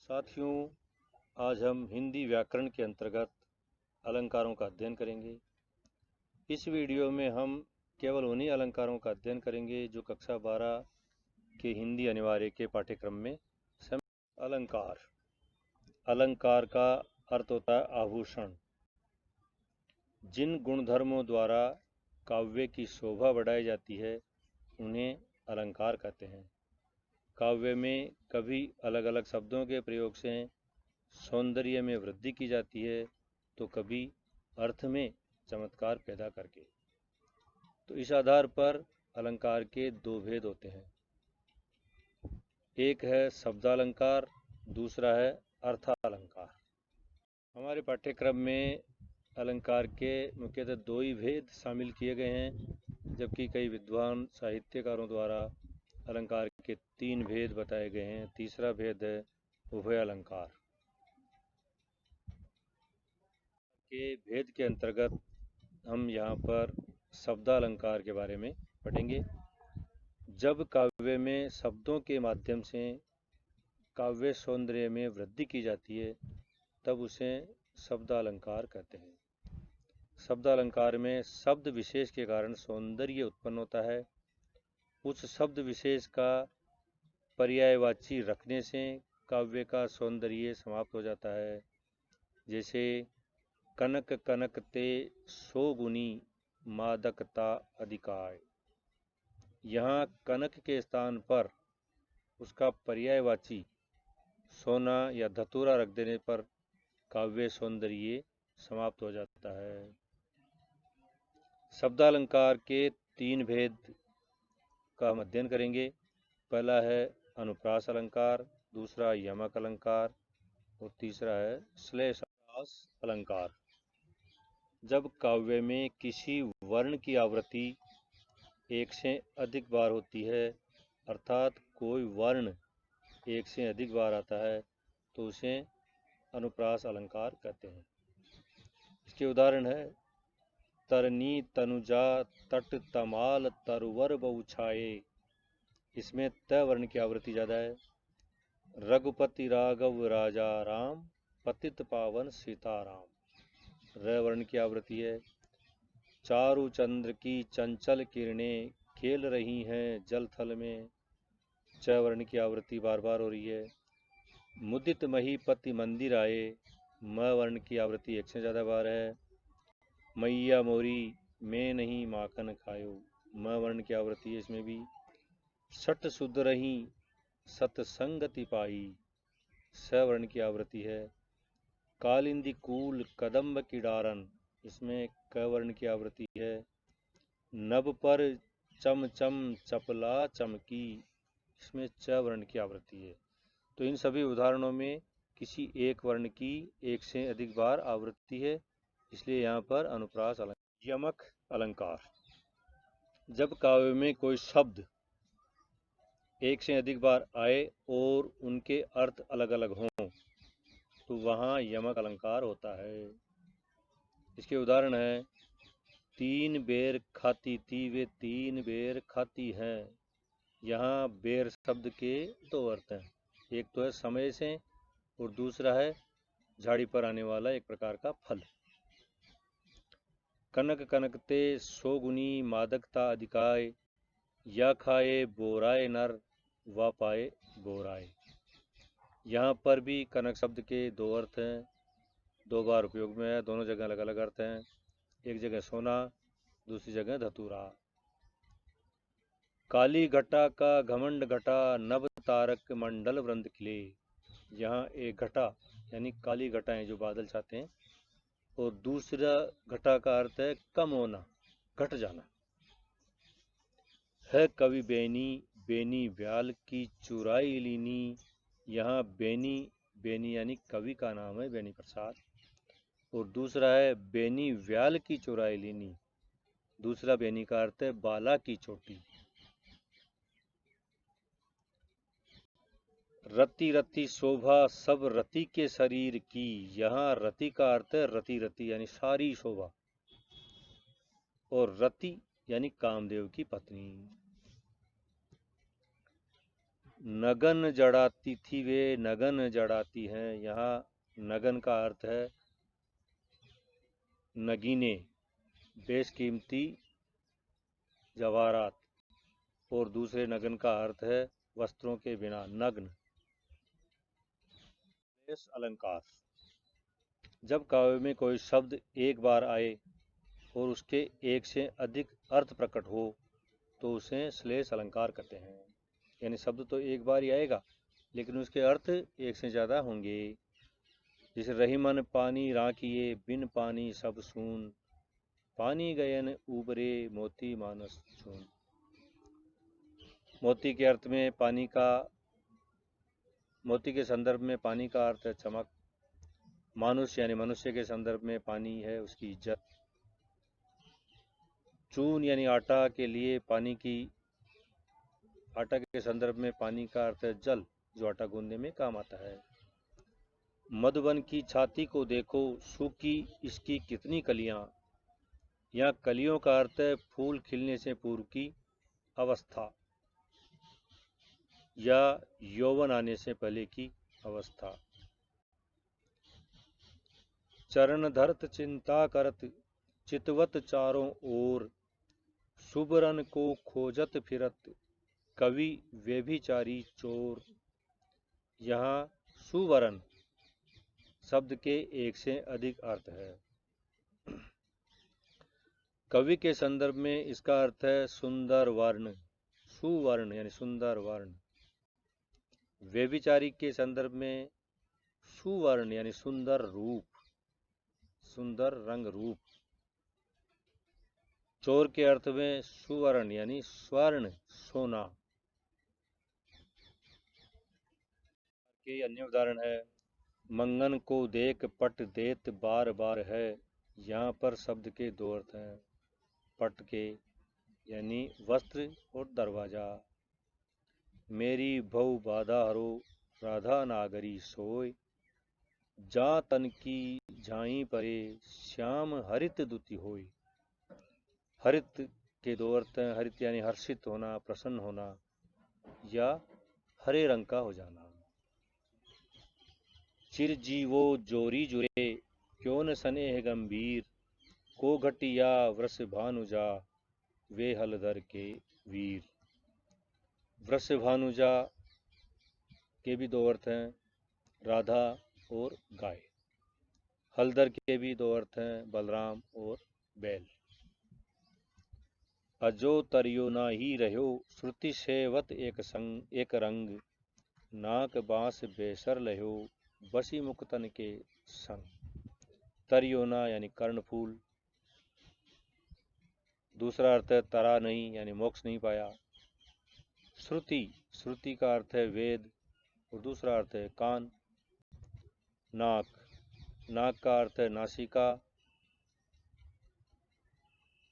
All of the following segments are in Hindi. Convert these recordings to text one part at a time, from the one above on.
साथियों, आज हम हिंदी व्याकरण के अंतर्गत अलंकारों का अध्ययन करेंगे। इस वीडियो में हम केवल उन्हीं अलंकारों का अध्ययन करेंगे जो कक्षा 12 के हिंदी अनिवार्य के पाठ्यक्रम में अलंकार। अलंकार का अर्थ होता है आभूषण। जिन गुणधर्मों द्वारा काव्य की शोभा बढ़ाई जाती है उन्हें अलंकार कहते हैं। काव्य में कभी अलग अलग शब्दों के प्रयोग से सौंदर्य में वृद्धि की जाती है तो कभी अर्थ में चमत्कार पैदा करके। तो इस आधार पर अलंकार के दो भेद होते हैं, एक है शब्दालंकार, दूसरा है अर्थालंकार। हमारे पाठ्यक्रम में अलंकार के मुख्यतः दो ही भेद शामिल किए गए हैं, जबकि कई विद्वान साहित्यकारों द्वारा अलंकार के 3 भेद बताए गए हैं। तीसरा भेद है उभय अलंकार। के भेद के अंतर्गत हम यहाँ पर शब्दालंकार के बारे में पढ़ेंगे। जब काव्य में शब्दों के माध्यम से काव्य सौंदर्य में वृद्धि की जाती है तब उसे शब्दालंकार कहते हैं। शब्दालंकार में शब्द विशेष के कारण सौंदर्य उत्पन्न होता है। उस शब्द विशेष का पर्यायवाची रखने से काव्य का सौंदर्य समाप्त हो जाता है। जैसे कनक कनकते सौगुनी मादकता अधिकाय। यहाँ कनक के स्थान पर उसका पर्यायवाची सोना या धतूरा रख देने पर काव्य सौंदर्य समाप्त हो जाता है। शब्दालंकार के 3 भेद का हम अध्ययन करेंगे। पहला है अनुप्रास अलंकार, दूसरा यमक अलंकार और तीसरा है श्लेष अलंकार। जब काव्य में किसी वर्ण की आवृत्ति एक से अधिक बार होती है, अर्थात कोई वर्ण एक से अधिक बार आता है, तो उसे अनुप्रास अलंकार कहते हैं। इसके उदाहरण है तरनी तनुजा तट तमाल तरुवर बहुछाए। इसमें त वर्ण की आवृत्ति ज़्यादा है। रघुपति राघव राजा राम पतित पावन सीताराम, र वर्ण की आवृत्ति है। चारु चंद्र की चंचल किरणें खेल रही हैं जल थल में, च वर्ण की आवृत्ति बार बार हो रही है। मुदित महीपति मंदिर आए, म वर्ण की आवृत्ति एक से ज़्यादा बार है। मैया मोरी मैं नहीं माखन खायो, म वर्ण की आवृत्ति है इसमें भी। सट सुध रही सतसंगति पाई, स वर्ण की आवृत्ति है। कालिंदी कूल कदम्ब की डारन, इसमें क वर्ण की आवृत्ति है। नभ पर चम चम चपला चमकी, इसमें च वर्ण की आवृत्ति है। तो इन सभी उदाहरणों में किसी एक वर्ण की एक से अधिक बार आवृत्ति है, इसलिए यहाँ पर अनुप्रास अलंकार। यमक अलंकार। जब काव्य में कोई शब्द एक से अधिक बार आए और उनके अर्थ अलग अलग हों तो वहाँ यमक अलंकार होता है। इसके उदाहरण है तीन बेर खाती थी वे तीन बेर खाती हैं। यहाँ बेर शब्द के दो अर्थ हैं, एक तो है समय से और दूसरा है झाड़ी पर आने वाला एक प्रकार का फल। कनक कनकते सोगुनी मादकता अधिकाय, या खाए बोराए नर व पाए बोराए। यहाँ पर भी कनक शब्द के दो अर्थ हैं, 2 बार उपयोग में है, दोनों जगह अलग अलग अर्थ हैं। एक जगह सोना, दूसरी जगह धतूरा। काली घटा का घमंड घटा नभ तारक मंडल वृंद खिले। यहाँ एक घटा यानी काली घटाएं जो बादल छाते हैं, और दूसरा घटा का अर्थ है कम होना, घट जाना। है कवि बेनी बेनी व्याल की चुराई लीनी। यहाँ बेनी बेनी यानी कवि का नाम है बेनी प्रसाद, और दूसरा है बेनी व्याल की चुराई लीनी। दूसरा बेनी का अर्थ है बाला की चोटी। रति रति शोभा सब रति के शरीर की। यहाँ रति का अर्थ है रति रति यानी सारी शोभा, और रति यानी कामदेव की पत्नी। नगन जड़ाती थी वे नगन जड़ाती हैं। यहाँ नगन का अर्थ है नगीने, बेशकीमती जवाहरात, और दूसरे नगन का अर्थ है वस्त्रों के बिना, नग्न। अलंकार। जब काव्य में कोई शब्द एक बार आए और उसके एक से अधिक अर्थ प्रकट हो तो उसे श्लेष अलंकार कहते हैं। यानी शब्द तो एक बार ही आएगा लेकिन उसके अर्थ एक से ज़्यादा होंगे। जैसे रही मन पानी राखिए, बिन पानी सब सून, पानी गयन उबरे मोती मानस चून। मोती के अर्थ में पानी का, मोती के संदर्भ में पानी का अर्थ है चमक। मानुष यानी मनुष्य के संदर्भ में पानी है उसकी इज्जत। चून यानी आटा के लिए पानी की, आटा के संदर्भ में पानी का अर्थ है जल, जो आटा गूंदने में काम आता है। मधुबन की छाती को देखो, सूखी इसकी कितनी कलियां। यहाँ कलियों का अर्थ है फूल खिलने से पूर्व की अवस्था या यौवन आने से पहले की अवस्था। चरण धरत चिंता करत, चितवत चारों ओर, सुबरन को खोजत फिरत, कवि व्यभिचारी चोर। यहाँ सुवर्ण शब्द के एक से अधिक अर्थ है। कवि के संदर्भ में इसका अर्थ है सुंदर वर्ण, सुवर्ण यानी सुंदर वर्ण। व्यभिचारी के संदर्भ में सुवर्ण यानी सुंदर रूप, सुंदर रंग रूप। चोर के अर्थ में सुवर्ण यानी स्वर्ण, सोना। के अन्य उदाहरण है मंगन को देख पट देत बार बार है। यहाँ पर शब्द के दो अर्थ हैं। पट के यानी वस्त्र और दरवाजा। मेरी भव बाधा हरो, राधा नागरी सोय, जा तन की झाई परे, श्याम हरित दुति होय। हरित के दो अर्थ हैं। हरित यानी हर्षित होना, प्रसन्न होना, या हरे रंग का हो जाना। चिरजीवो जोरी जुरे, क्यों न स्नेह गंभीर, को घटिया वृष भानुजा, वे हलधर के वीर। वृष भानुजा के भी दो अर्थ हैं, राधा और गाय। हलधर के भी दो अर्थ हैं, बलराम और बैल। अजो तरियो ना ही रहो, श्रुति सेवत एक संग एक रंग, नाक बांस बेसर लहो, बसी मुक्तन के संग। तरियोना यानी कर्णफूल। दूसरा अर्थ है तरा नहीं यानी मोक्ष नहीं पाया। श्रुति, श्रुति का अर्थ है वेद, और दूसरा अर्थ है कान। नाक, नाक का अर्थ है नासिका,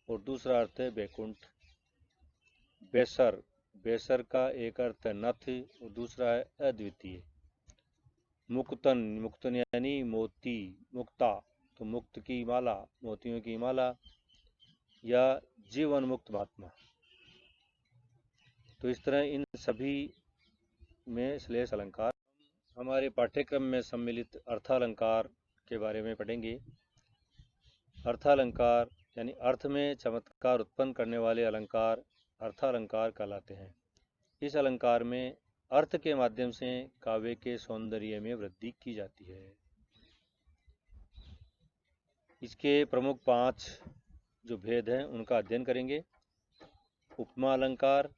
और दूसरा अर्थ है बैकुंठ। बेसर, बेसर का एक अर्थ है नथ और दूसरा है अद्वितीय। मुक्तन, मुक्तन यानी मोती, मुक्ता, तो मुक्त की माला, मोतियों की माला, या जीवन मुक्त महात्मा। तो इस तरह इन सभी में श्लेष अलंकार। हमारे पाठ्यक्रम में सम्मिलित अर्थालंकार के बारे में पढ़ेंगे। अर्थालंकार यानी अर्थ में चमत्कार उत्पन्न करने वाले अलंकार अर्थालंकार कहलाते हैं। इस अलंकार में अर्थ के माध्यम से काव्य के सौंदर्य में वृद्धि की जाती है। इसके प्रमुख 5 जो भेद हैं उनका अध्ययन करेंगे। उपमा अलंकार,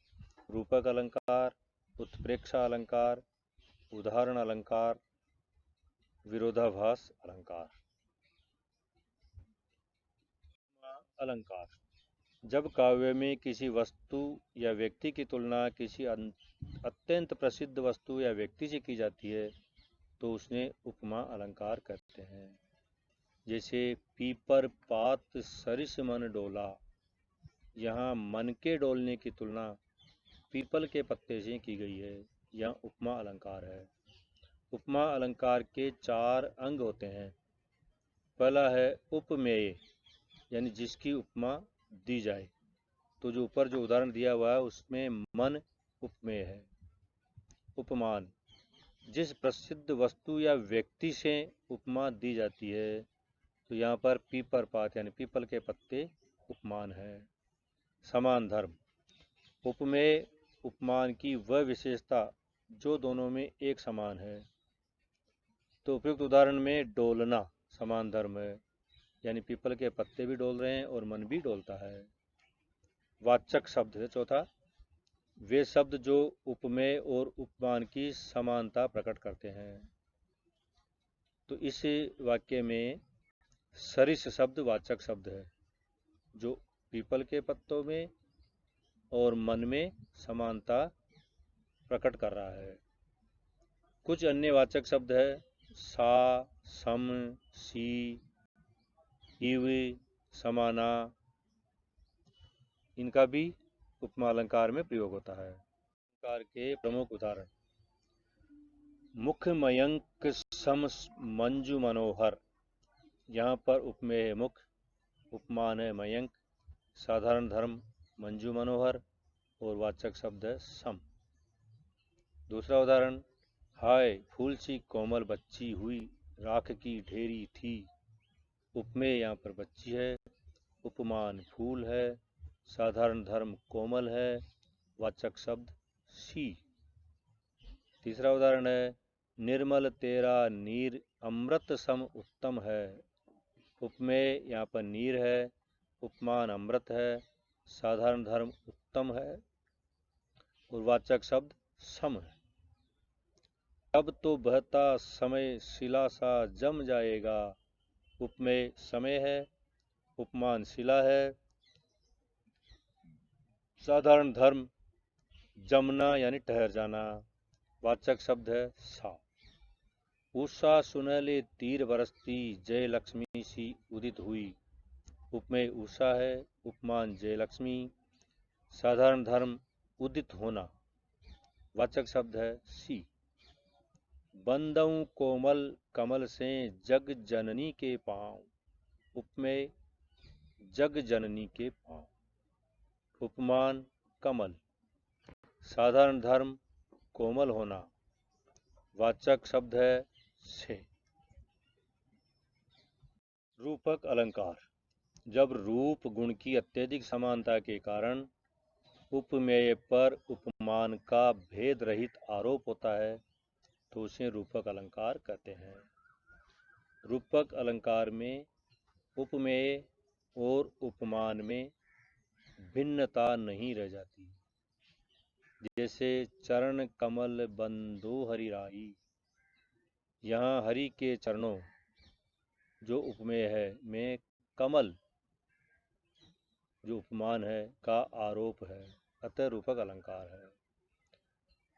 रूपक अलंकार, उत्प्रेक्षा अलंकार, उदाहरण अलंकार, विरोधाभास अलंकार। अलंकार, जब काव्य में किसी वस्तु या व्यक्ति की तुलना किसी अत्यंत प्रसिद्ध वस्तु या व्यक्ति से की जाती है तो उसने उपमा अलंकार कहते हैं। जैसे पीपर पात सरिस मन डोला, यहाँ मन के डोलने की तुलना पीपल के पत्ते से की गई है। यह उपमा अलंकार है। उपमा अलंकार के 4 अंग होते हैं। पहला है उपमेय, यानी जिसकी उपमा दी जाए। तो जो ऊपर जो उदाहरण दिया हुआ है उसमें मन उपमेय है। उपमान, जिस प्रसिद्ध वस्तु या व्यक्ति से उपमा दी जाती है, तो यहाँ पर पीपर पात यानी पीपल के पत्ते उपमान है। समान धर्म, उपमेय उपमान की वह विशेषता जो दोनों में एक समान है। तो उपयुक्त उदाहरण में डोलना समान धर्म है, यानी पीपल के पत्ते भी डोल रहे हैं और मन भी डोलता है। वाचक शब्द है चौथा, वे शब्द जो उपमेय और उपमान की समानता प्रकट करते हैं। तो इस वाक्य में सरिस शब्द वाचक शब्द है, जो पीपल के पत्तों में और मन में समानता प्रकट कर रहा है। कुछ अन्य वाचक शब्द है, सा, सम, सी, इव, समाना, इनका भी उपमा अलंकार में प्रयोग होता है। अलंकार के प्रमुख उदाहरण, मुख मयंक सम मंजू मनोहर, यहाँ पर उपमेय है मुख, उपमान है मयंक, साधारण धर्म मंजू मनोहर और वाचक शब्द है सम। दूसरा उदाहरण, हाय फूल सी कोमल बच्ची हुई राख की ढेरी थी, उपमेय यहाँ पर बच्ची है, उपमान फूल है, साधारण धर्म कोमल है, वाचक शब्द सी। तीसरा उदाहरण है, निर्मल तेरा नीर अमृत सम उत्तम है, उपमेय यहाँ पर नीर है, उपमान अमृत है, साधारण धर्म उत्तम है और वाचक शब्द सम है। अब तो बहता समय शिला सा जम जाएगा, उपमेय समय है, उपमान शिला है, साधारण धर्म जमना यानी ठहर जाना, वाचक शब्द है सा। उषा सुनहले तीर बरसती जय लक्ष्मी सी उदित हुई, उपमेय उषा है, उपमान जय लक्ष्मी, साधारण धर्म उदित होना, वाचक शब्द है सी। बंदऊ कोमल कमल से जग जननी के पांव, उपमेय जग जननी के पांव, उपमान कमल, साधारण धर्म कोमल होना, वाचक शब्द है से। रूपक अलंकार, जब रूप गुण की अत्यधिक समानता के कारण उपमेय पर उपमान का भेद रहित आरोप होता है, तो उसे रूपक अलंकार कहते हैं। रूपक अलंकार में उपमेय और उपमान में भिन्नता नहीं रह जाती। जैसे चरण कमल बंदो हरि राही, यहाँ हरि के चरणों जो उपमेय है में कमल जो उपमान है का आरोप है, अतः रूपक अलंकार है।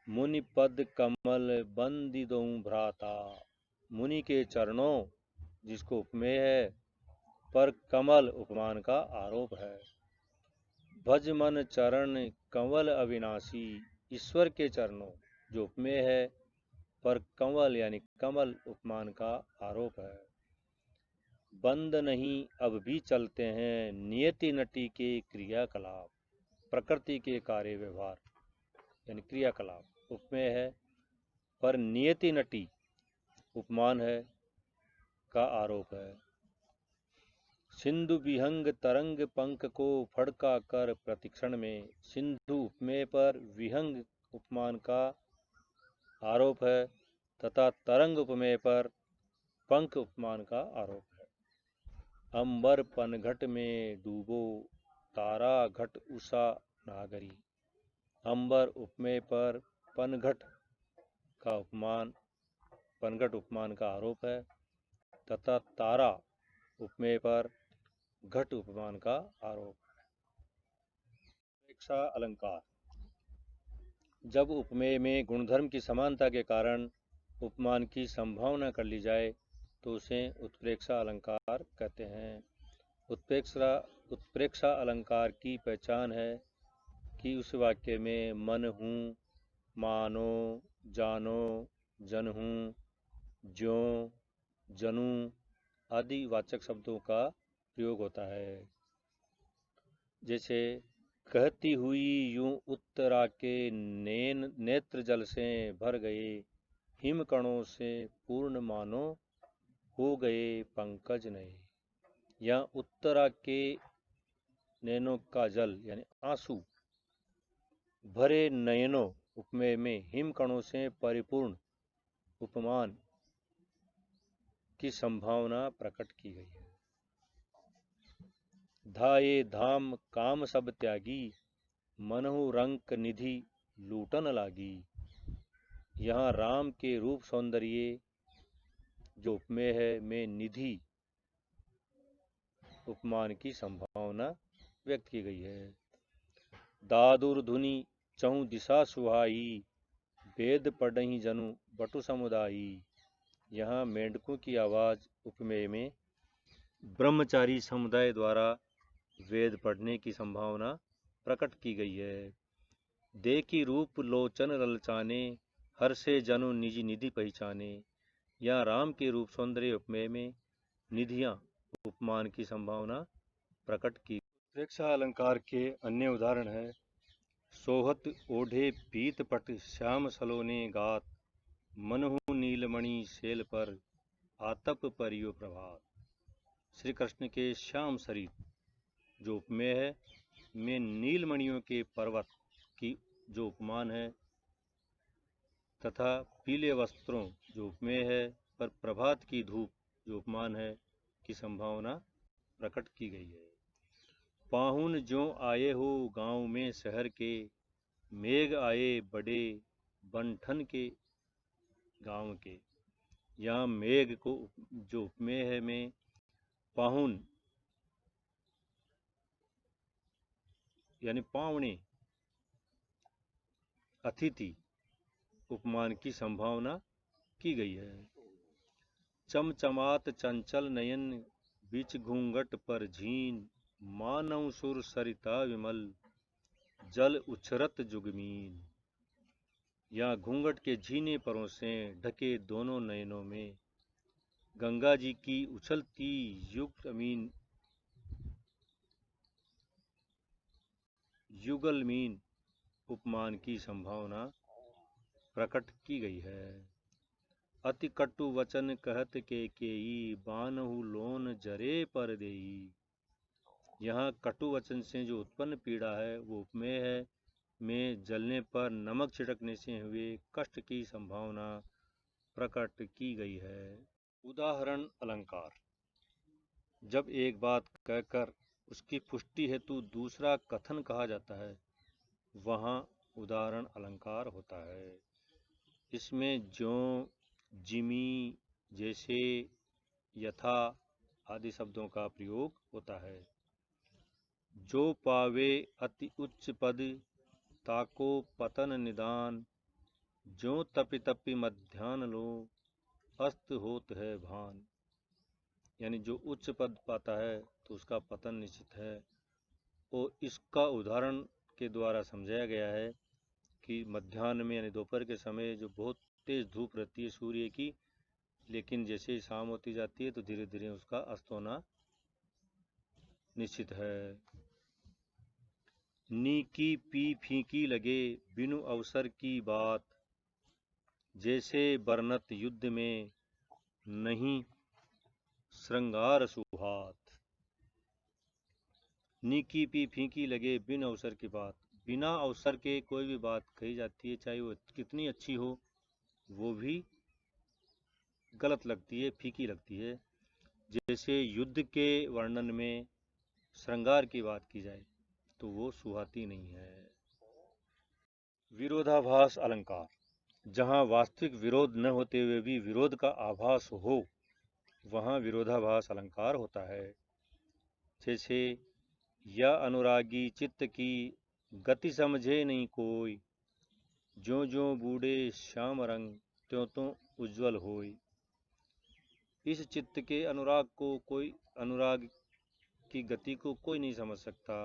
मुनि पद कमल बंदिदों भ्राता, मुनि के चरणों जिसको उपमेय है पर कमल उपमान का आरोप है। भज मन चरण कंवल अविनाशी, ईश्वर के चरणों जो उपमेय है पर कंवल यानी कमल उपमान का आरोप है। बंद नहीं अब भी चलते हैं नियति नटी के क्रियाकलाप, प्रकृति के कार्य व्यवहार यानी क्रियाकलाप उपमेय है पर नियति नटी उपमान है का आरोप है। सिंधु विहंग तरंग पंख को फड़का कर प्रतिक्षण में, सिंधु उपमेय पर विहंग उपमान का आरोप है तथा तरंग उपमेय पर पंख उपमान का आरोप है। अंबर पनघट में डूबो तारा घट उषा नागरी, अंबर उपमेय पर पनघट का उपमान पनघट उपमान का आरोप है तथा तारा उपमेय पर घट उपमान का आरोप है। उत्प्रेक्षा अलंकार, जब उपमेय में गुणधर्म की समानता के कारण उपमान की संभावना कर ली जाए तो उसे उत्प्रेक्षा अलंकार कहते हैं। उत्प्रेक्षा अलंकार की पहचान है कि उस वाक्य में मन हूँ, मानो, जानो, जन हूँ, ज्यों, जनू आदि वाचक शब्दों का प्रयोग होता है। जैसे कहती हुई यूं उत्तरा के नेत्र जल से भर गए, हिम कणों से पूर्ण मानो हो गए पंकज नए। यहाँ उत्तरा के नैनों का जल यानी आंसू भरे नयनों उपमेय में हिम कणों से परिपूर्ण उपमान की संभावना प्रकट की गई है। धाये धाम काम सब त्यागी, मनहु रंक निधि लूटन लागी। यहाँ राम के रूप सौंदर्य जो उपमेय है में निधि उपमान की संभावना व्यक्त की गई है। दादुर धुनि चहु दिशा सुहाई, वेद पढ़हि जनु बटु समुदायी। यहाँ मेंढकों की आवाज उपमेय में ब्रह्मचारी समुदाय द्वारा वेद पढ़ने की संभावना प्रकट की गई है। देखी रूप लोचन ललचाने, हर से जनु निजी निधि पहचाने। यहाँ राम के रूप सौंदर्य उपमेय में निधियां उपमान की संभावना प्रकट की। उत्प्रेक्षा अलंकार के अन्य उदाहरण है सोहत ओढ़े पीत पट श्याम सलोने गात, मनहु नीलमणि शैल पर आतप परियो प्रभात। श्री कृष्ण के श्याम शरीर जो उपमेय है में नीलमणियों के पर्वत की जो उपमान है तथा पीले वस्त्रों जो उपमेय है पर प्रभात की धूप जो उपमान है की संभावना प्रकट की गई है। पाहुन जो आए हो गांव में शहर के, मेघ आए बड़े बंठन के गांव के। यहाँ मेघ को जो उपमेय है में पाहुन यानी पावने अतिथि उपमान की संभावना की गई है। चमचमात चंचल नयन बीच घूंघट पर झीन, मानव सुर सरिता विमल जल उछरत जुगमीन। यहाँ घूंघट के झीने परों से ढके दोनों नयनों में गंगा जी की उछलती युगलमीन उपमान की संभावना प्रकट की गई है। अति कटु वचन कहत केई, बानहु लोन जरे पर देई। यहाँ कटु वचन से जो उत्पन्न पीड़ा है वो उपमेय है में जलने पर नमक छिड़कने से हुए कष्ट की संभावना प्रकट की गई है। उदाहरण अलंकार जब एक बात कहकर उसकी पुष्टि हेतु दूसरा कथन कहा जाता है वहाँ उदाहरण अलंकार होता है। इसमें ज्यों, जिमी, जैसे, यथा आदि शब्दों का प्रयोग होता है। जो पावे अति उच्च पद, ताको पतन निदान। ज्यों तपि तपि मध्यान लो, अस्त होत है भान। यानी जो उच्च पद पाता है तो उसका पतन निश्चित है। और इसका उदाहरण के द्वारा समझाया गया है कि मध्याह्न में यानी दोपहर के समय जो बहुत तेज धूप रहती है सूर्य की, लेकिन जैसे ही शाम होती जाती है तो धीरे धीरे उसका अस्त होना निश्चित है। नीकी पी फीकी लगे बिनु अवसर की बात, जैसे बरनत युद्ध में नहीं श्रृंगार सुहात। नीकी पी फीकी लगे बिन अवसर की बात, बिना अवसर के कोई भी बात कही जाती है चाहे वो कितनी अच्छी हो वो भी गलत लगती है, फीकी लगती है। जैसे युद्ध के वर्णन में श्रृंगार की बात की जाए तो वो सुहाती नहीं है। विरोधाभास अलंकार जहाँ वास्तविक विरोध न होते हुए भी विरोध का आभास हो वहाँ विरोधाभास अलंकार होता है। जैसे या अनुरागी चित्त की गति समझे नहीं कोई, ज्यों ज्यों बूढ़े श्याम रंग त्यों त्यों उज्ज्वल होय। इस चित्त के अनुराग की गति को कोई नहीं समझ सकता।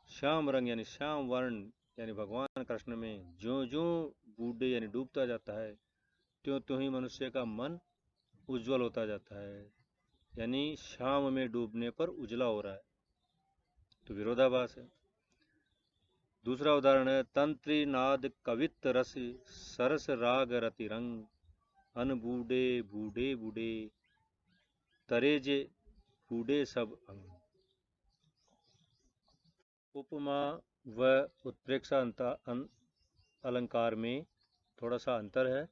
श्याम रंग यानी श्याम वर्ण यानी भगवान कृष्ण में ज्यों ज्यों बूढ़े यानी डूबता जाता है त्यों त्यों ही मनुष्य का मन उज्जवल होता जाता है। यानी श्याम में डूबने पर उजला हो रहा है तो विरोधाभास है। दूसरा उदाहरण है तंत्री नाद कवित रस सरस राग रतिरंग अनबूढ़े बूढ़े बूढ़े तरेजे बूढ़े सब अंग। उपमा व उत्प्रेक्षा अलंकार में थोड़ा सा अंतर है।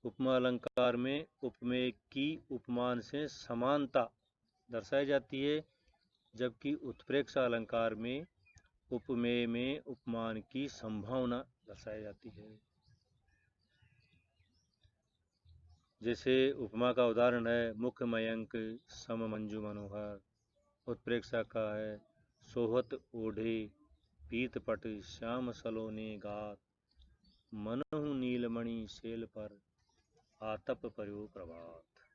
उपमा अलंकार में उपमेय की उपमान से समानता दर्शाई जाती है, जबकि उत्प्रेक्षा अलंकार में उपमेय में उपमान की संभावना दर्शाई जाती है। जैसे उपमा का उदाहरण है मुख मयंक सम मंजू मनोहर। उत्प्रेक्षा का है सोहत ओढ़े पीत पट श्याम सलोने गात मनहु नीलमणि शैल पर आतप पर्यो प्रभात।